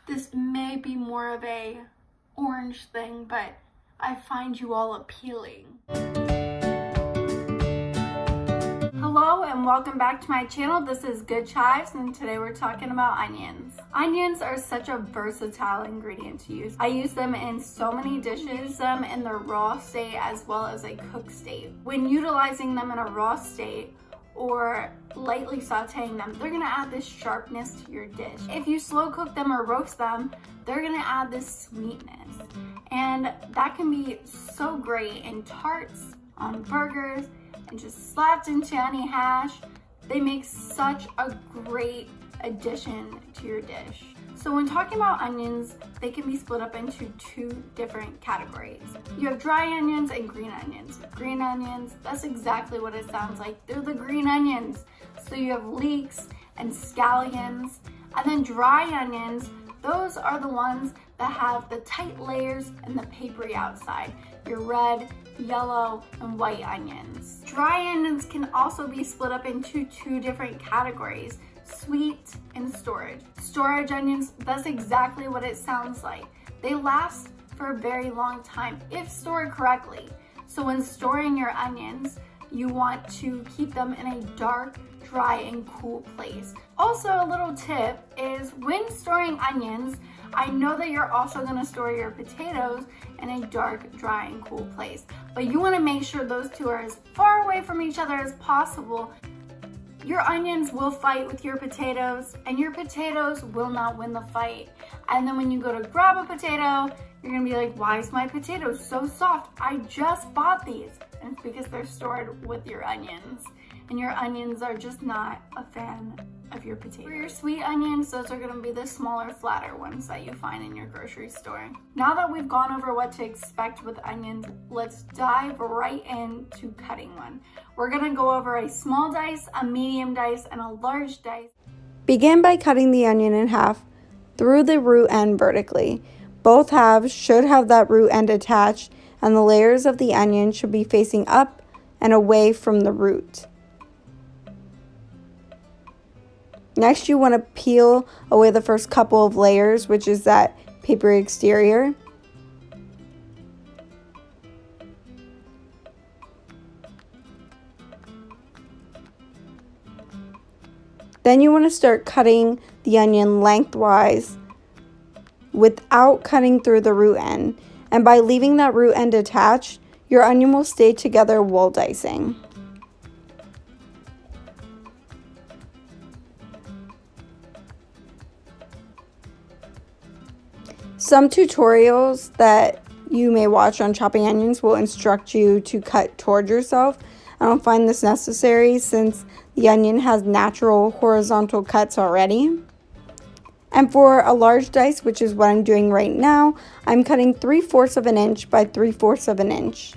This may be more of a orange thing, but I find you all appealing. Hello and welcome back to my channel. This is Good Chives and today we're talking about onions. Onions are such a versatile ingredient to use. I use them in so many dishes, in their raw state as well as a cooked state. When utilizing them in a raw state or lightly sauteing them, they're gonna add this sharpness to your dish. If you slow cook them or roast them, they're gonna add this sweetness. And that can be so great in tarts, on burgers, and just slapped into any hash. They make such a great addition to your dish. So when talking about onions, they can be split up into two different categories. You have dry onions and green onions. Green onions, that's exactly what it sounds like. They're the green onions. So you have leeks and scallions. And then dry onions, those are the ones that have the tight layers and the papery outside. Your red, yellow, and white onions. Dry onions can also be split up into two different categories, sweet and storage. Storage onions, that's exactly what it sounds like. They last for a very long time if stored correctly. So when storing your onions, you want to keep them in a dark, dry, and cool place. Also, a little tip is when storing onions, I know that you're also gonna store your potatoes in a dark, dry, and cool place, but you wanna make sure those two are as far away from each other as possible. Your onions will fight with your potatoes, and your potatoes will not win the fight. And then when you go to grab a potato, you're gonna be like, why is my potato so soft? I just bought these. And it's because they're stored with your onions. And your onions are just not a fan of your potatoes. For your sweet onions, those are gonna be the smaller, flatter ones that you find in your grocery store. Now that we've gone over what to expect with onions, let's dive right into cutting one. We're gonna go over a small dice, a medium dice, and a large dice. Begin by cutting the onion in half through the root end vertically. Both halves should have that root end attached, and the layers of the onion should be facing up and away from the root. Next, you want to peel away the first couple of layers, which is that papery exterior. Then you want to start cutting the onion lengthwise without cutting through the root end. And by leaving that root end attached, your onion will stay together while dicing. Some tutorials that you may watch on chopping onions will instruct you to cut toward yourself. I don't find this necessary since the onion has natural horizontal cuts already. And for a large dice, which is what I'm doing right now, I'm cutting 3/4 of an inch by 3/4 of an inch.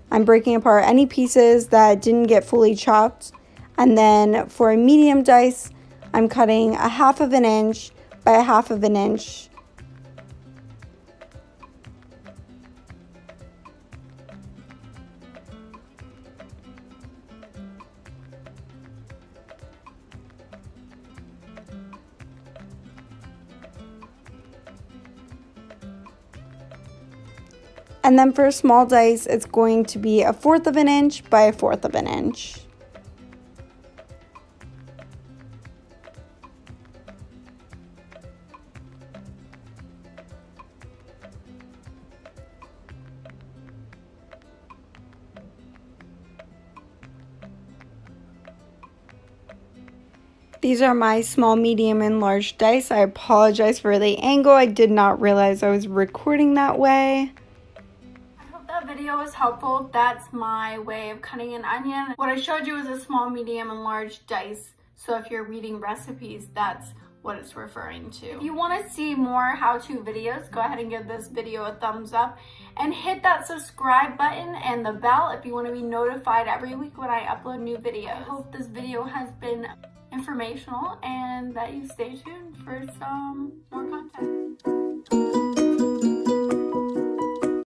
I'm breaking apart any pieces that didn't get fully chopped. And then for a medium dice, I'm cutting 1/2 of an inch by 1/2 of an inch. And then for a small dice, it's going to be 1/4 of an inch by 1/4 of an inch. These are my small, medium, and large dice. I apologize for the angle. I did not realize I was recording that way. That video was helpful. That's my way of cutting an onion. What I showed you was a small, medium, and large dice. So if you're reading recipes, that's what it's referring to. If you want to see more how-to videos, go ahead and give this video a thumbs up and hit that subscribe button and the bell if you want to be notified every week when I upload new videos. I hope this video has been informational and that you stay tuned for some more content.